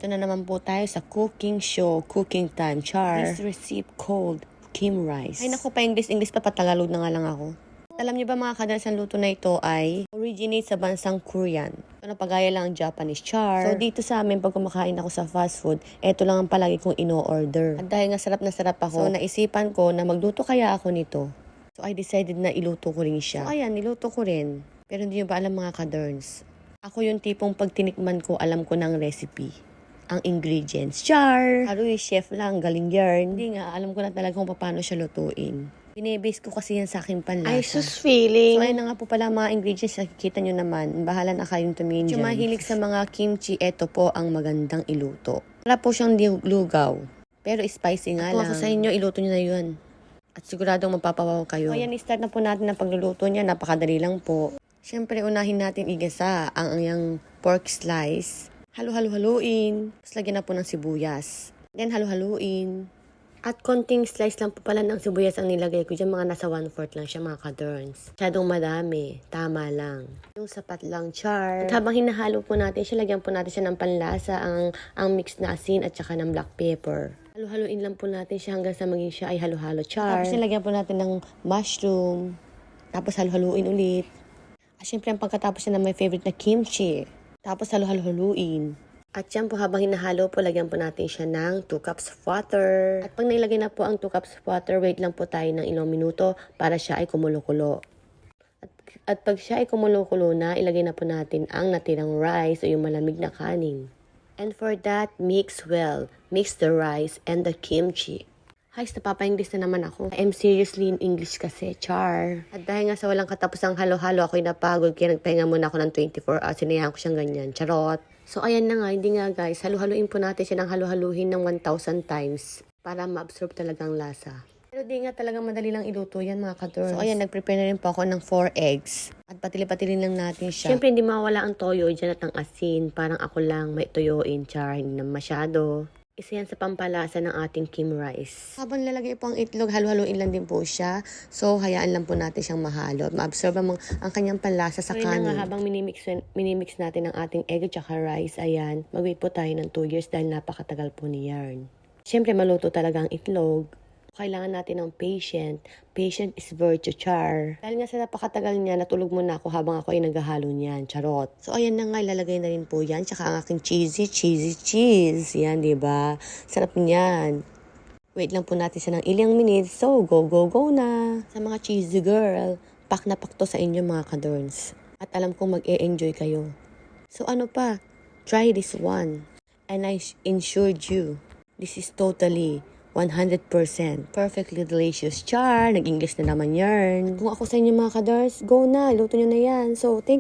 Ito na naman po tayo sa cooking show, cooking time, char. This recipe called Kim rice. Ay naku, pa English pa Tagalog na nga lang ako. Alam niyo ba mga kadals, ang luto na ito ay originate sa bansang Korean. Ito na pagaya lang ang Japanese char. So dito sa amin, pag kumakain ako sa fast food, ito lang ang palagi kong ino-order. At dahil nga sarap na sarap ako, so naisipan ko na magluto kaya ako nito. So I decided na iluto ko rin siya. So ayan, niluto ko rin. Pero hindi niyo ba alam mga kaderns? Ako yung tipong pag tinikman ko, alam ko ng recipe. Ang ingredients. Char! Haruy, chef lang, galing yarn. Hindi nga, alam ko na talaga kung paano siya lutuin. Binibase ko kasi yan sa aking panlasa. Ay, sus feeling. So, ayun na nga po pala mga ingredients. Nakikita nyo naman. Bahala na kayong tumingin dyan. Yung mahilig sa mga kimchi, eto po ang magandang iluto. Wala po siyang lugaw. Pero spicy nga lang. Ako sa inyo, iluto nyo na yun. At siguradong mapapawaw kayo. So, ayan, start na po natin ang pagluluto niya. Napakadali lang po. Siyempre, unahin natin igasa ang pork slice. Halo-halo-haluin. Tapos lagyan na po ng sibuyas. Then, halo-haluin. At konting slice lang po pala ng sibuyas ang nilagay ko. Diyan mga nasa 1/4 lang siya mga kaderns. Masyadong madami. Tama lang. Yung sapat lang char. At habang hinahalo po natin siya, lagyan po natin siya ng panlasa, ang mix na asin at saka ng black pepper. Halo-haluin lang po natin siya hanggang sa maging siya ay halo-halo char. Tapos nilagyan po natin ng mushroom. Tapos halo-haluin ulit. At syempre ang pagkatapos niya na my favorite na kimchi. Tapos halo-halo-haluin. At yan po habang hinahalo po, lagyan po natin siya ng 2 cups of water. At pag nailagay na po ang 2 cups of water, wait lang po tayo ng ilang minuto para siya ay kumulo-kulo. At pag siya ay kumulo-kulo na, ilagay na po natin ang natirang rice o yung malamig na kanin. And for that, mix well. Mix the rice and the kimchi. Guys, napapa-English na naman ako. I'm seriously in English kasi, char. At dahil nga sa walang katapusang halo-halo, ako'y napagod. Kaya nagpahinga muna ako ng 24 hours. Sinayaan ko siyang ganyan. Charot. So, ayan na nga. Hindi nga, guys. Halo-haluin po natin siya ng halo-haluhin ng 1,000 times para ma-absorb talagang lasa. Pero di nga talagang madali lang iluto yan, mga kaderns. So, ayan, nag-prepare na rin po ako ng 4 eggs. At patili-patilin lang natin siya. Siyempre, hindi mawala ang toyo dyan at ang asin. Parang ako lang may toyoin, char. Hindi na masyado. Isa yan sa pampalasa ng ating Kim rice. Habang lalagay po ang itlog, halo-haluin lang din po siya. So, hayaan lang po natin siyang mahalo. Ma-absorb ang kanyang panlasa sa kanin. Nga, habang minimix natin ang ating egg at saka rice, ayan, mag-wait po tayo ng 2 years dahil napakatagal po ni yarn. Siyempre, maluto talaga ang itlog. Kailangan natin ng patient. Patient is virtue, char. Dahil nga sa napakatagal niya, natulog muna ako habang ako ay naghahalo niyan. Charot. So, ayan na nga, ilalagay na rin po yan. Tsaka ang aking cheese. Yan, diba? Sarap niyan. Wait lang po natin siya ng ilang minutes. So, go na. Sa mga cheesy girl, pak na pak to sa inyo mga kaderns. At alam kong mag-e-enjoy kayo. So, ano pa? Try this one. And I ensured you, this is totally 100% perfectly delicious char. Nag-English na naman yarn. Kung ako sa inyo mga kadars, go na. Luto nyo na yan. So, thank you.